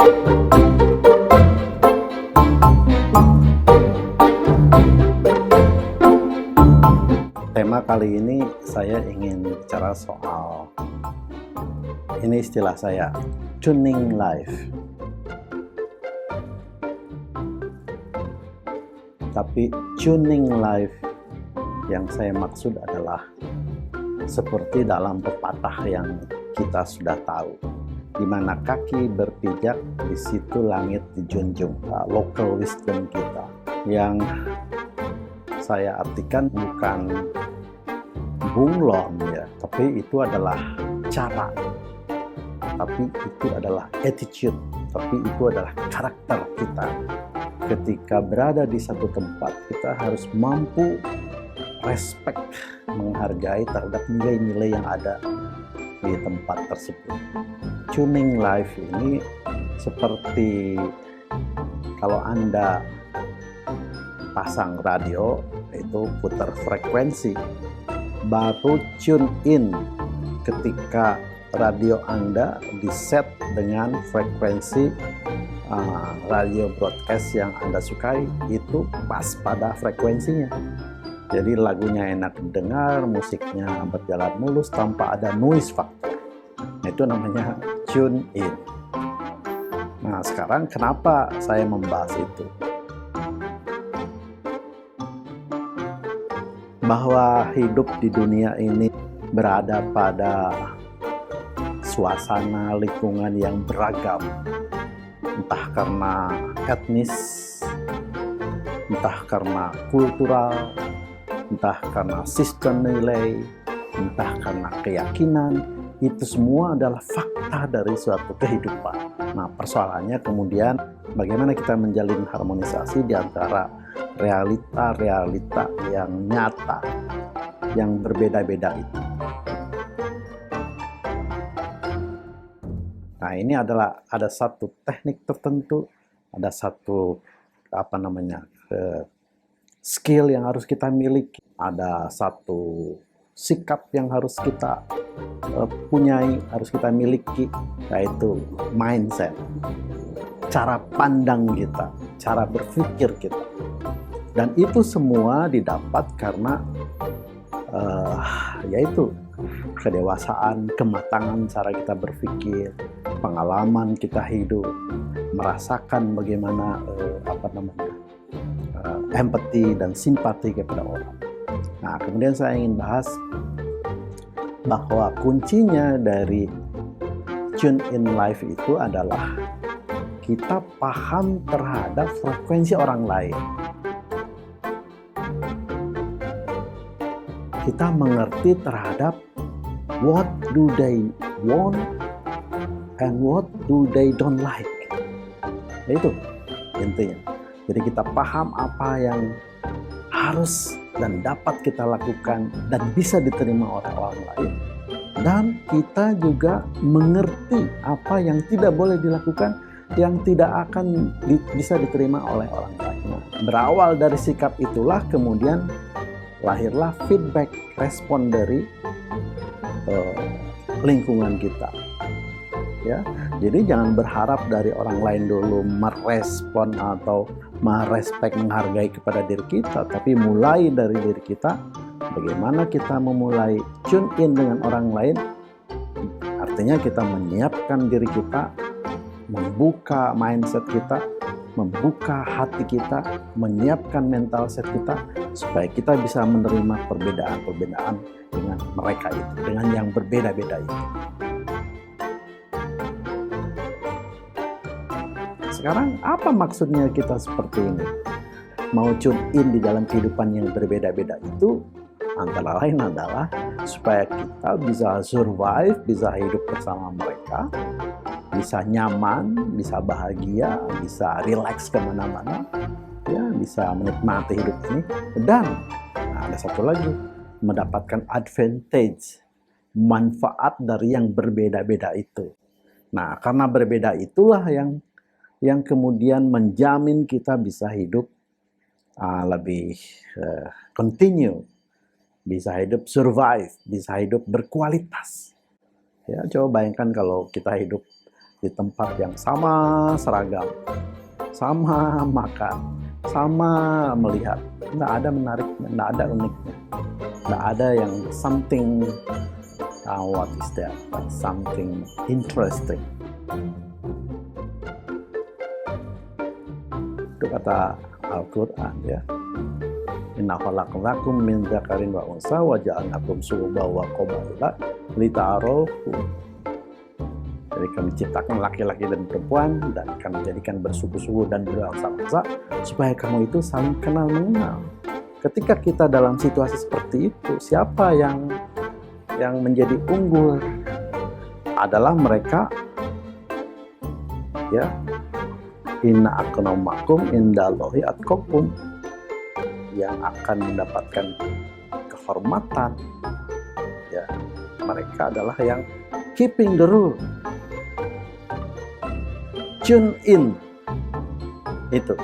Tema kali ini saya ingin bicara soal, ini istilah saya, tuning life. Tapi tuning life yang saya maksud adalah seperti dalam pepatah yang kita sudah tahu, di mana kaki berpijak, di situ langit dijunjung. Local wisdom kita yang saya artikan bukan bunglon ya, tapi itu adalah cara, tapi itu adalah attitude, tapi itu adalah karakter kita. Ketika berada di satu tempat, kita harus mampu respect, menghargai terhadap nilai-nilai yang ada di tempat tersebut. Tuning life ini seperti kalau Anda pasang radio, itu putar frekuensi, baru tune in ketika radio Anda diset dengan frekuensi radio broadcast yang Anda sukai, itu pas pada frekuensinya. Jadi lagunya enak didengar, musiknya berjalan mulus tanpa ada noise factor. Itu namanya tune in. Nah, sekarang kenapa saya membahas itu? Bahwa hidup di dunia ini berada pada suasana lingkungan yang beragam, entah karena etnis, entah karena kultural, entah karena sistem nilai, entah karena keyakinan. Itu semua adalah fakta dari suatu kehidupan. Nah, persoalannya kemudian bagaimana kita menjalin harmonisasi di antara realita-realita yang nyata, yang berbeda-beda itu. Nah, ini adalah ada satu teknik tertentu, ada satu skill yang harus kita miliki, ada satu sikap yang harus kita punyai, harus kita miliki, yaitu mindset, cara pandang kita, cara berpikir kita. Dan itu semua didapat karena yaitu kedewasaan, kematangan cara kita berpikir, pengalaman kita hidup, merasakan bagaimana empati dan simpati kepada orang. Nah, kemudian saya ingin bahas bahwa kuncinya dari tune in life itu adalah kita paham terhadap frekuensi orang lain. Kita mengerti terhadap what do they want and what do they don't like. Itu intinya. Jadi kita paham apa yang harus dan dapat kita lakukan dan bisa diterima oleh orang lain. Dan kita juga mengerti apa yang tidak boleh dilakukan, yang tidak akan bisa diterima oleh orang lain. Nah, berawal dari sikap itulah kemudian lahirlah feedback, respon dari lingkungan kita. Ya, jadi jangan berharap dari orang lain dulu merespon atau merespek, menghargai kepada diri kita, tapi mulai dari diri kita. Bagaimana kita memulai tune in dengan orang lain? Artinya kita menyiapkan diri kita, membuka mindset kita, membuka hati kita, menyiapkan mental set kita, supaya kita bisa menerima perbedaan-perbedaan dengan mereka itu, dengan yang berbeda-beda itu. Sekarang apa maksudnya kita seperti ini? Mau tune in di dalam kehidupan yang berbeda-beda itu antara lain adalah supaya kita bisa survive, bisa hidup bersama mereka, bisa nyaman, bisa bahagia, bisa relax kemana-mana, ya, bisa menikmati hidup ini. Dan ada satu lagi, mendapatkan advantage, manfaat dari yang berbeda-beda itu. Nah, karena berbeda itulah yang kemudian menjamin kita bisa hidup lebih continue, bisa hidup survive, bisa hidup berkualitas. Ya, coba bayangkan kalau kita hidup di tempat yang sama seragam, sama makan, sama melihat. Nggak ada menariknya, nggak ada uniknya, nggak ada yang something, what is that, something interesting. Itu kata Al-Quran ya. Inna khalaqnakum min dzakarin wa unsa wa ja'alnakum syu'uban wa qabaila lita'arafu. Jadi kami ciptakan laki-laki dan perempuan dan kami jadikan bersuku-suku dan berbangsa-bangsa supaya kamu itu saling kenal mengenal. Ketika kita dalam situasi seperti itu, siapa yang menjadi unggul adalah mereka ya. Inna akramakum indallahi atqakum, yang akan mendapatkan kehormatan ya, mereka adalah yang keeping the rule, tune in itu.